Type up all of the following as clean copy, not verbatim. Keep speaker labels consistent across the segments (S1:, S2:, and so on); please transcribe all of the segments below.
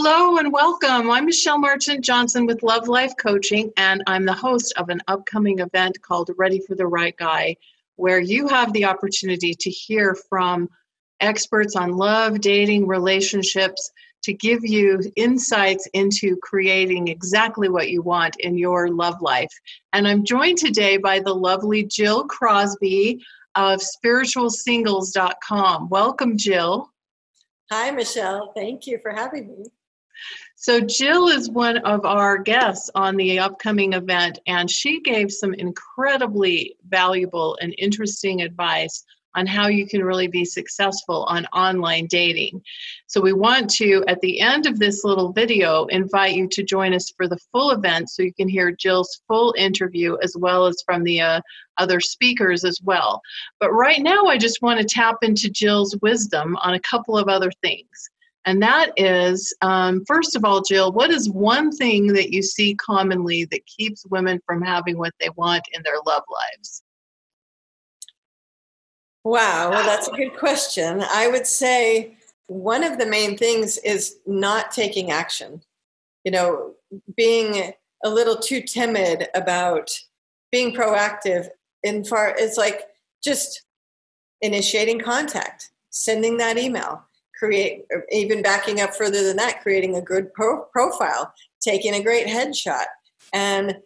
S1: Hello and welcome. I'm Michelle Marchant Johnson with Love Life Coaching, and I'm the host of an upcoming event called Ready for the Right Guy, where you have the opportunity to hear from experts on love, dating, relationships, to give you insights into creating exactly what you want in your love life. And I'm joined today by the lovely Jill Crosby of spiritualsingles.com. Welcome, Jill.
S2: Hi, Michelle. Thank you for having me.
S1: So Jill is one of our guests on the upcoming event, and she gave some incredibly valuable and interesting advice on how you can really be successful on online dating. So we want to, at the end of this little video, invite you to join us for the full event so you can hear Jill's full interview as well as from the other speakers as well. But right now, I just want to tap into Jill's wisdom on a couple of other things. And that is, first of all, Jill, what is one thing that you see commonly that keeps women from having what they want in their love lives?
S2: Wow, well, that's a good question. I would say one of the main things is not taking action. You know, being a little too timid about being proactive it's like just initiating contact, sending that email, even backing up further than that, creating a good profile, taking a great headshot, and,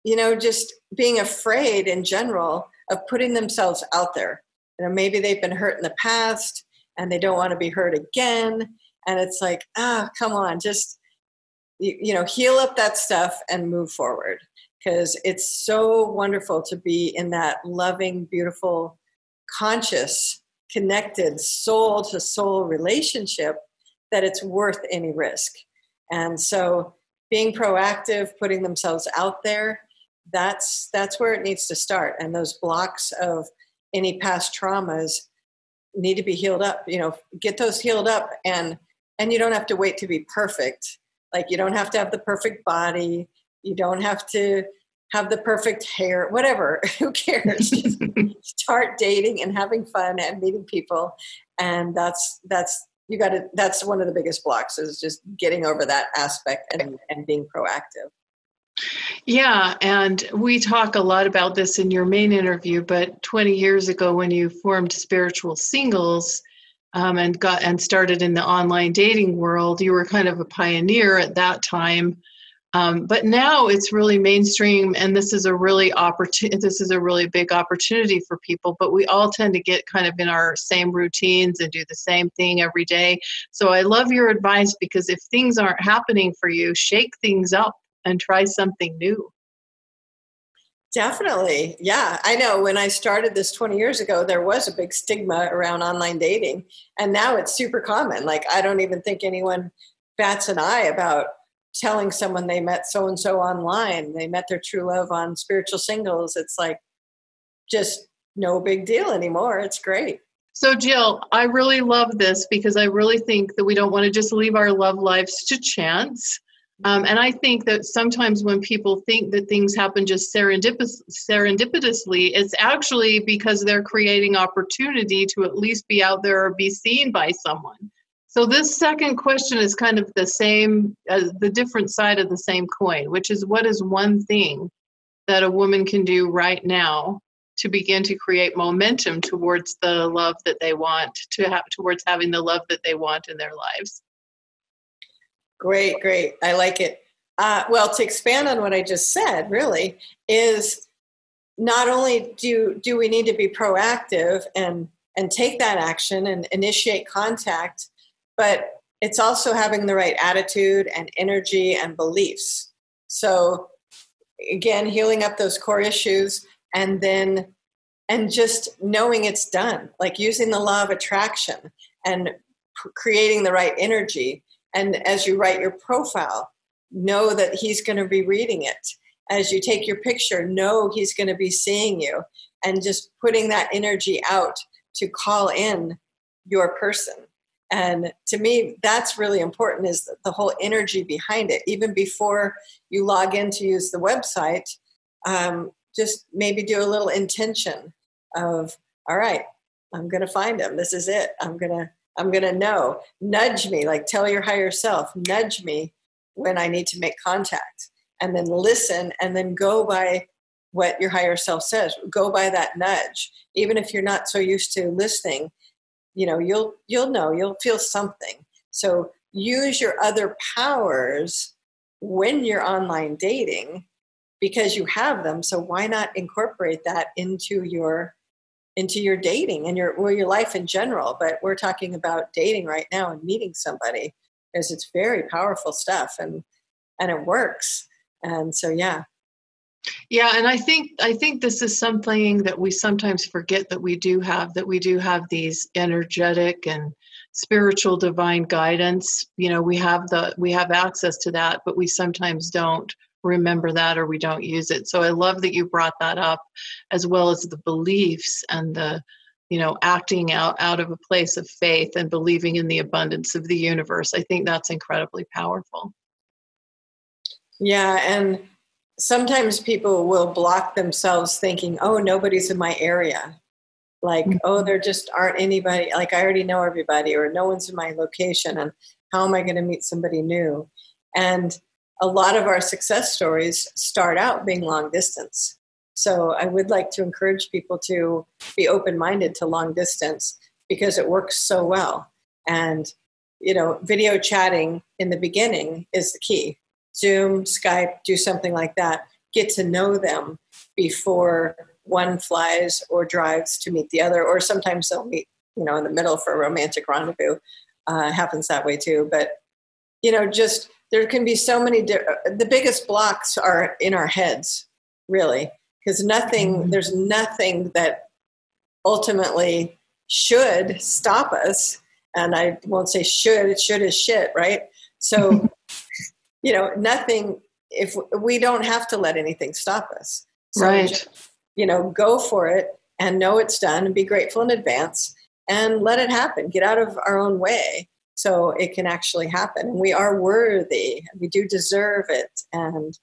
S2: you know, just being afraid in general of putting themselves out there. You know, maybe they've been hurt in the past and they don't want to be hurt again. And it's like, come on, just, you know, heal up that stuff and move forward. Because it's so wonderful to be in that loving, beautiful, conscious, connected soul-to-soul relationship that it's worth any risk. And so being proactive, putting themselves out there, that's where it needs to start. And those blocks of any past traumas need to be healed up. You know, get those healed up, and you don't have to wait to be perfect. Like, you don't have to have the perfect body. You don't have to have the perfect hair, whatever. Who cares? Just start dating and having fun and meeting people. And that's one of the biggest blocks, is just getting over that aspect and being proactive.
S1: Yeah, and we talk a lot about this in your main interview, but 20 years ago when you formed Spiritual Singles and started in the online dating world, you were kind of a pioneer at that time. But now it's really mainstream, and this is a really big opportunity for people, but we all tend to get kind of in our same routines and do the same thing every day. So I love your advice, because if things aren't happening for you, shake things up and try something new.
S2: Definitely. Yeah, I know when I started this 20 years ago, there was a big stigma around online dating, and now it's super common. Like, I don't even think anyone bats an eye about telling someone they met so-and-so online, they met their true love on Spiritual Singles. It's like just no big deal anymore. It's great.
S1: So Jill, I really love this, because I really think that we don't want to just leave our love lives to chance. And I think that sometimes when people think that things happen just serendipitously, it's actually because they're creating opportunity to at least be out there or be seen by someone. So this second question is kind of the same, as the different side of the same coin, which is, what is one thing that a woman can do right now to begin to create momentum towards the love that they want, towards having the love that they want in their lives?
S2: Great. I like it. Well, to expand on what I just said, really, is not only do we need to be proactive and take that action and initiate contact, but it's also having the right attitude and energy and beliefs. So again, healing up those core issues, and just knowing it's done, like using the law of attraction and creating the right energy. And as you write your profile, know that he's going to be reading it. As you take your picture, know he's going to be seeing you, and just putting that energy out to call in your person. And to me, that's really important, is the whole energy behind it. Even before you log in to use the website, just maybe do a little intention of, all right, I'm going to find him. This is it. I'm going I'm going to know. Nudge me, like tell your higher self, nudge me when I need to make contact, and then listen, and then go by what your higher self says. Go by that nudge. Even if you're not so used to listening, you'll know, you'll feel something. So use your other powers when you're online dating, because you have them. So why not incorporate that into your dating and your life in general? But we're talking about dating right now and meeting somebody, because it's very powerful stuff, and it works. And so, yeah.
S1: Yeah, and I think this is something that we sometimes forget that we do have these energetic and spiritual divine guidance. We have access to that, but we sometimes don't remember that, or we don't use it. So I love that you brought that up, as well as the beliefs and the acting out of a place of faith and believing in the abundance of the universe. I think that's incredibly powerful.
S2: Yeah, and sometimes people will block themselves thinking, oh, nobody's in my area. Like, oh, there just aren't anybody. Like, I already know everybody, or no one's in my location. And how am I going to meet somebody new? And a lot of our success stories start out being long distance. So I would like to encourage people to be open-minded to long distance, because it works so well. And, video chatting in the beginning is the key. Zoom, Skype, do something like that. Get to know them before one flies or drives to meet the other, or sometimes they'll meet, in the middle for a romantic rendezvous. Happens that way too. But, just there can be so many. The biggest blocks are in our heads, really, because there's nothing that ultimately should stop us. And I won't say should is shit, right? So. Nothing, if we don't have to let anything stop us. So
S1: right.
S2: Just, go for it and know it's done, and be grateful in advance and let it happen. Get out of our own way so it can actually happen. And we are worthy. We do deserve it. And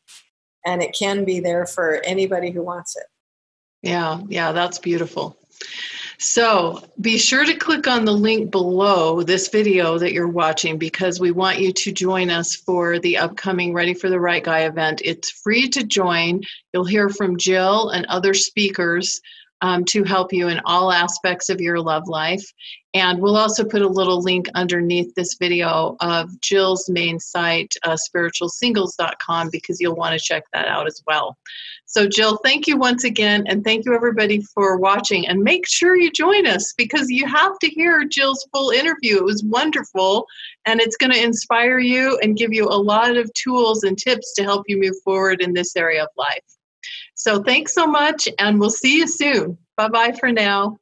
S2: it can be there for anybody who wants it.
S1: Yeah, that's beautiful. So be sure to click on the link below this video that you're watching, because we want you to join us for the upcoming Ready for the Right Guy event. It's free to join. You'll hear from Jill and other speakers to help you in all aspects of your love life. And we'll also put a little link underneath this video of Jill's main site, spiritualsingles.com, because you'll want to check that out as well. So Jill, thank you once again, and thank you everybody for watching. And make sure you join us, because you have to hear Jill's full interview. It was wonderful, and it's going to inspire you and give you a lot of tools and tips to help you move forward in this area of life. So thanks so much, and we'll see you soon. Bye-bye for now.